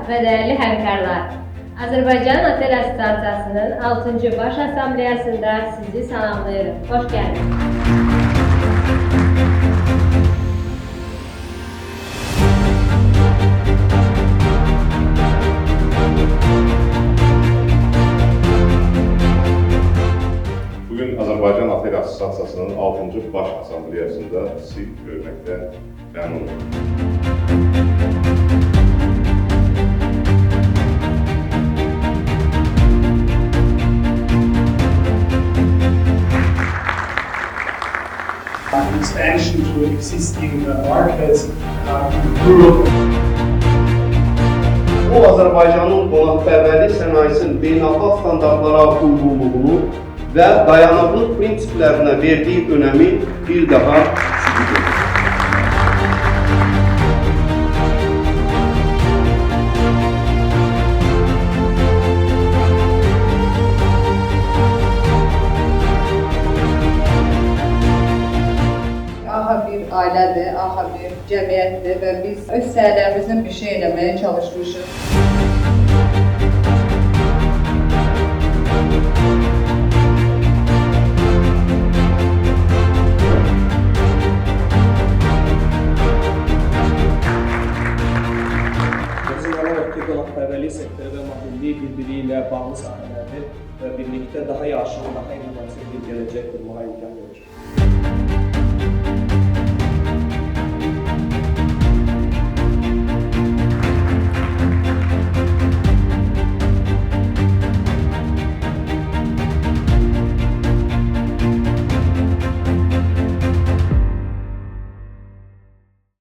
və dəyərli həmkarlar, Azərbaycan Otel Assosiasiyasının 6-cı Baş Assambleyasında sizi salamlayırıq. Xoş gəldiniz. Bugün Azərbaycan Otel Assosiasiyasının 6-cı Baş Assambleyasında sizi görməkdən məmnunum. Expansion to existing markets in Europe. Bu, Azərbaycanın qonaqpərvərlik sənayesinin beynəlxalq standartlara uyğunluğunu və dayanıqlıq prinsiplərinə verdiyi önəmi bir daha sübut edir. AHA bir ailədir, AHA bir cəmiyyətdir və biz öz səylərimizlə bir şey eləməyə çalışmışıq. Bizim olaraq ki, qonaqpərvərlik sektoru və mobillik bir-biri ilə bağlı sahələrdir və birlikdə daha yaxşı, daha innovativ bir gələcək qurmaq